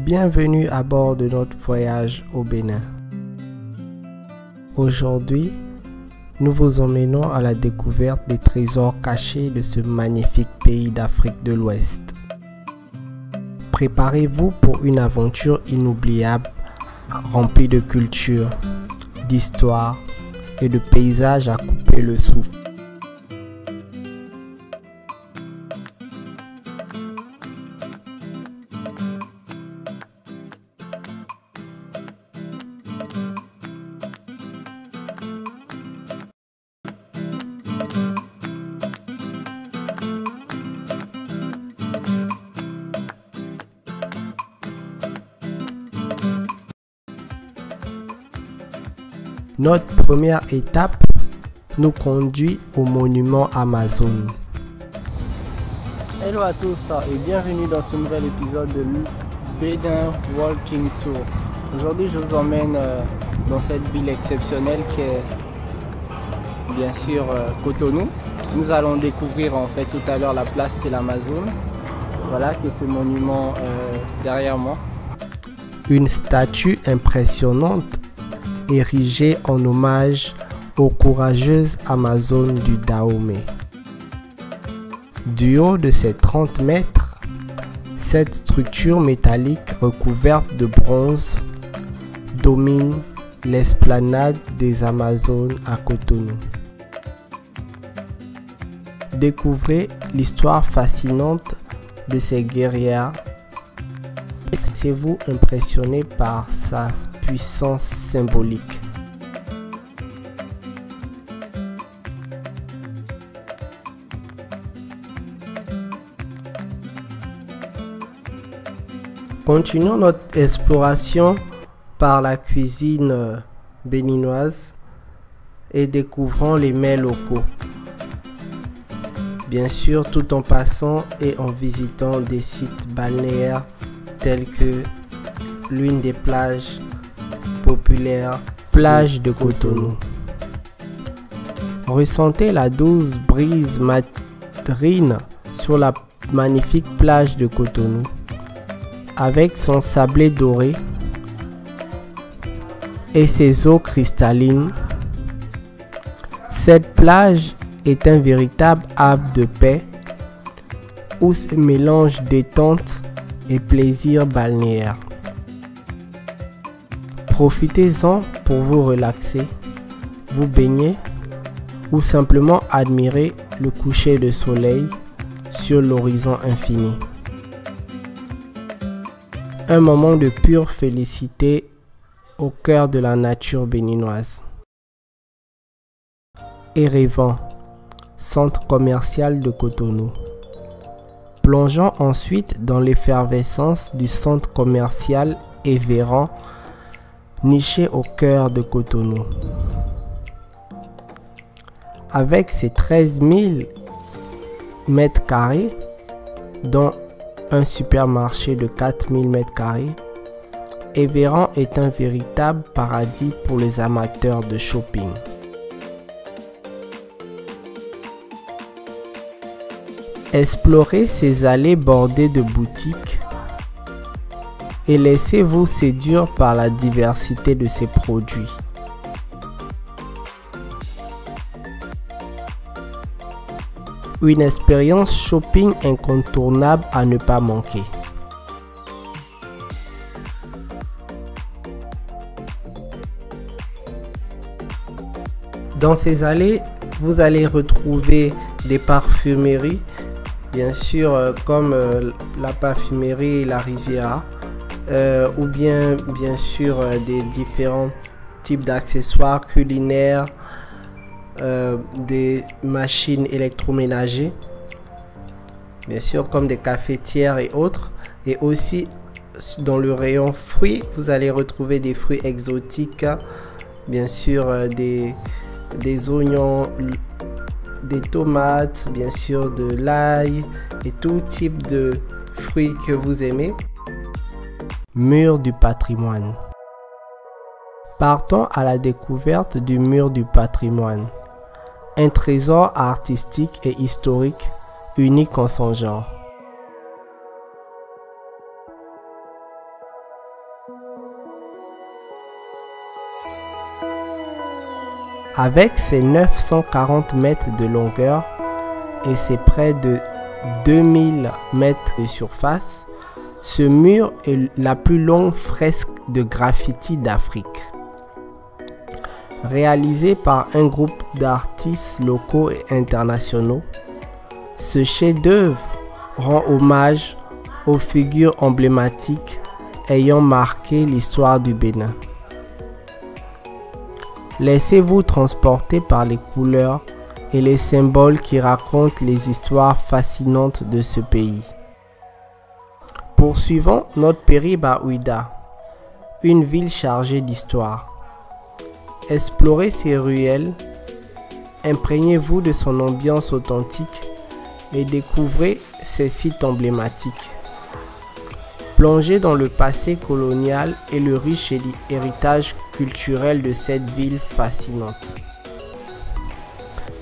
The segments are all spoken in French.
Bienvenue à bord de notre voyage au Bénin. Aujourd'hui, nous vous emmenons à la découverte des trésors cachés de ce magnifique pays d'Afrique de l'Ouest. Préparez-vous pour une aventure inoubliable, remplie de culture, d'histoire et de paysages à couper le souffle. Notre première étape nous conduit au monument Amazon. Hello à tous et bienvenue dans ce nouvel épisode de Bénin Walking Tour. Aujourd'hui, je vous emmène dans cette ville exceptionnelle qui est bien sûr Cotonou. Nous allons découvrir en fait tout à l'heure la place de l'Amazon. Voilà qui est ce monument derrière moi. Une statue impressionnante érigée en hommage aux courageuses Amazones du Dahomey. Du haut de ses 30 mètres, cette structure métallique recouverte de bronze domine l'esplanade des Amazones à Cotonou. Découvrez l'histoire fascinante de ces guerrières. Laissez-vous impressionner par sa puissance symbolique. Continuons notre exploration par la cuisine béninoise et découvrons les mets locaux. Bien sûr, tout en passant et en visitant des sites balnéaires tels que l'une des plages populaires, plage de Cotonou. Ressentez la douce brise marine sur la magnifique plage de Cotonou, avec son sablé doré et ses eaux cristallines. Cette plage est un véritable havre de paix où se mélangent détente et plaisir balnéaire. Profitez-en pour vous relaxer, vous baigner ou simplement admirer le coucher de soleil sur l'horizon infini. Un moment de pure félicité au cœur de la nature béninoise. Erevan, centre commercial de Cotonou. Plongeons ensuite dans l'effervescence du centre commercial Erevan, niché au cœur de Cotonou. Avec ses 13 000 mètres carrés, dont un supermarché de 4 000 mètres carrés, Erevan est un véritable paradis pour les amateurs de shopping. Explorez ces allées bordées de boutiques et laissez-vous séduire par la diversité de ses produits. Une expérience shopping incontournable à ne pas manquer. Dans ces allées, vous allez retrouver des parfumeries, bien sûr comme la parfumerie La Riviera, ou bien sûr des différents types d'accessoires culinaires, des machines électroménagers, bien sûr comme des cafetières et autres. Et aussi dans le rayon fruits, vous allez retrouver des fruits exotiques, bien sûr des oignons, des tomates, bien sûr de l'ail et tout type de fruits que vous aimez. Mur du patrimoine. Partons à la découverte du mur du patrimoine, un trésor artistique et historique unique en son genre. Avec ses 940 mètres de longueur et ses près de 2000 mètres de surface, ce mur est la plus longue fresque de graffiti d'Afrique. Réalisé par un groupe d'artistes locaux et internationaux, ce chef-d'œuvre rend hommage aux figures emblématiques ayant marqué l'histoire du Bénin. Laissez-vous transporter par les couleurs et les symboles qui racontent les histoires fascinantes de ce pays. Poursuivons notre périple à Ouidah, une ville chargée d'histoire. Explorez ses ruelles, imprégnez-vous de son ambiance authentique et découvrez ses sites emblématiques. Plongez dans le passé colonial et le riche héritage culturel de cette ville fascinante.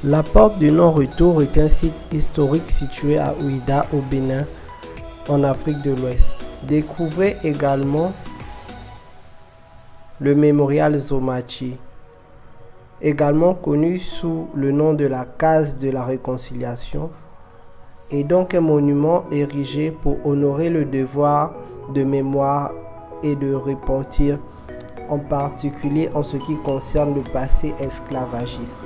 La Porte du Non-Retour est un site historique situé à Ouidah au Bénin, en Afrique de l'Ouest. Découvrez également le mémorial Zomachi, également connu sous le nom de la Case de la Réconciliation, est donc un monument érigé pour honorer le devoir de mémoire et de repentir, en particulier en ce qui concerne le passé esclavagiste.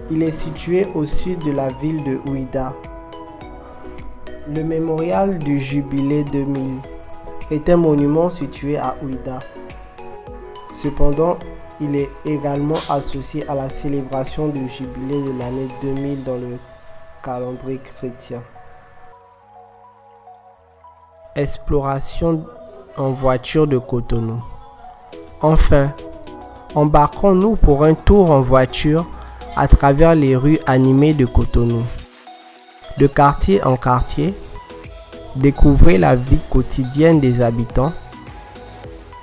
Il est situé au sud de la ville de Ouidah. Le mémorial du Jubilé 2000 est un monument situé à Ouidah. Cependant, il est également associé à la célébration du Jubilé de l'année 2000 dans le calendrier chrétien. Exploration en voiture de Cotonou. Enfin, embarquons-nous pour un tour en voiture à travers les rues animées de Cotonou. De quartier en quartier, découvrez la vie quotidienne des habitants,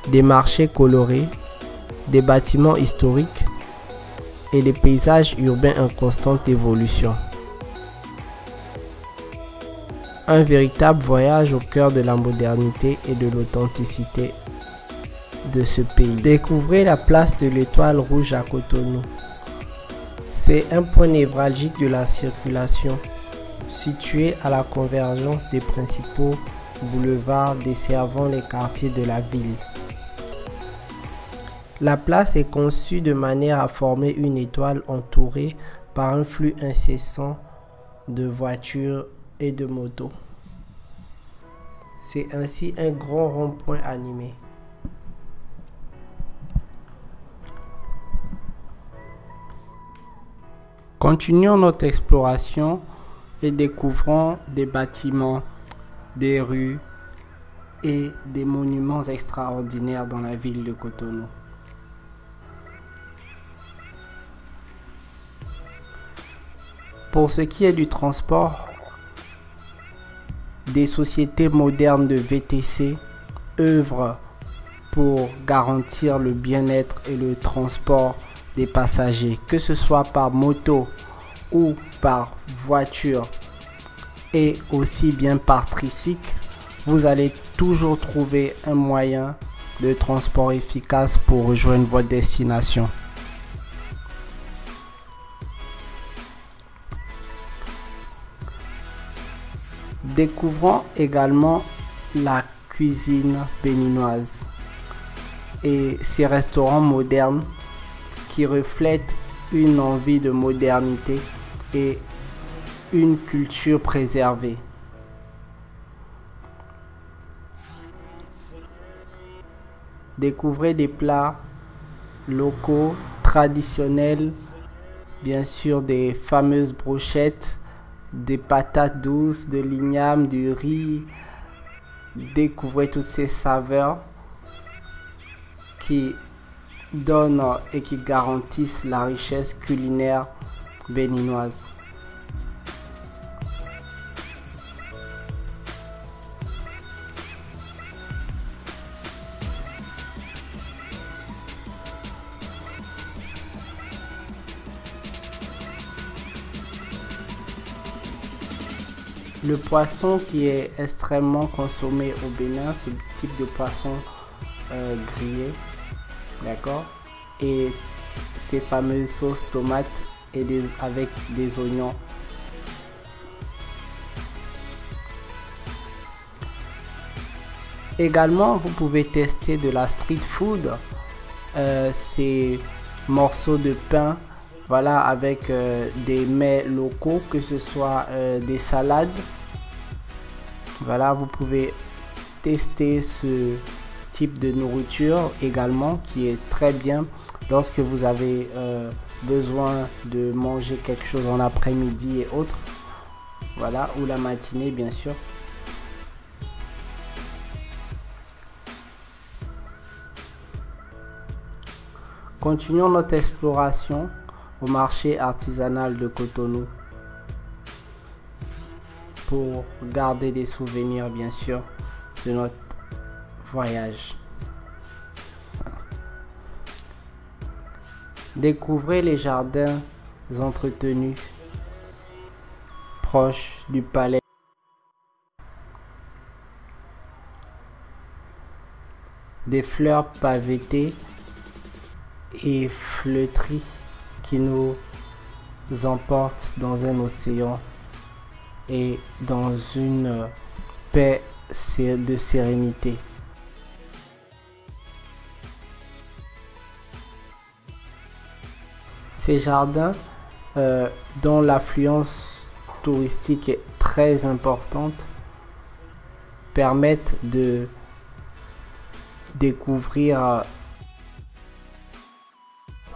des marchés colorés, des bâtiments historiques et des paysages urbains en constante évolution. Un véritable voyage au cœur de la modernité et de l'authenticité de ce pays. Découvrez la place de l'Étoile Rouge à Cotonou. C'est un point névralgique de la circulation, situé à la convergence des principaux boulevards desservant les quartiers de la ville. La place est conçue de manière à former une étoile entourée par un flux incessant de voitures et de motos. C'est ainsi un grand rond-point animé. Continuons notre exploration et découvrons des bâtiments, des rues et des monuments extraordinaires dans la ville de Cotonou. Pour ce qui est du transport, des sociétés modernes de VTC œuvrent pour garantir le bien-être et le transport des passagers, que ce soit par moto ou par voiture et aussi bien par tricycle. Vous allez toujours trouver un moyen de transport efficace pour rejoindre votre destination. Découvrons également la cuisine béninoise et ses restaurants modernes qui reflètent une envie de modernité et une culture préservée. Découvrez des plats locaux, traditionnels, bien sûr des fameuses brochettes, des patates douces, de l'igname, du riz. Découvrez toutes ces saveurs qui donnent et qui garantissent la richesse culinaire béninoise. Le poisson qui est extrêmement consommé au Bénin, ce type de poisson grillées, d'accord, et ces fameuses sauces tomates et avec des oignons. Également, vous pouvez tester de la street food, ces morceaux de pain, voilà, avec des mets locaux, que ce soit des salades. Voilà, vous pouvez tester ce type de nourriture également, qui est très bien lorsque vous avez besoin de manger quelque chose en après-midi et autres. Voilà, ou la matinée bien sûr. Continuons notre exploration au marché artisanal de Cotonou pour garder des souvenirs bien sûr de notre voyage. Découvrez les jardins entretenus proches du palais. Des fleurs pavetées et flétries qui nous emportent dans un océan et dans une paix de sérénité. Ces jardins, dont l'affluence touristique est très importante, permettent de découvrir.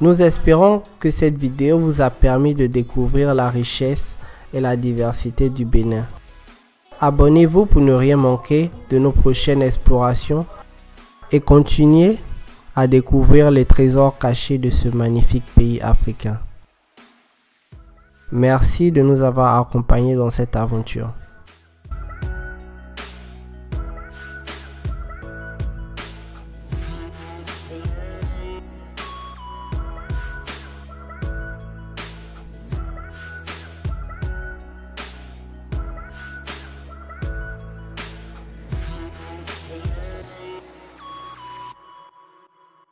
Nous espérons que cette vidéo vous a permis de découvrir la richesse et la diversité du Bénin. Abonnez-vous pour ne rien manquer de nos prochaines explorations et continuez à découvrir les trésors cachés de ce magnifique pays africain. Merci de nous avoir accompagnés dans cette aventure.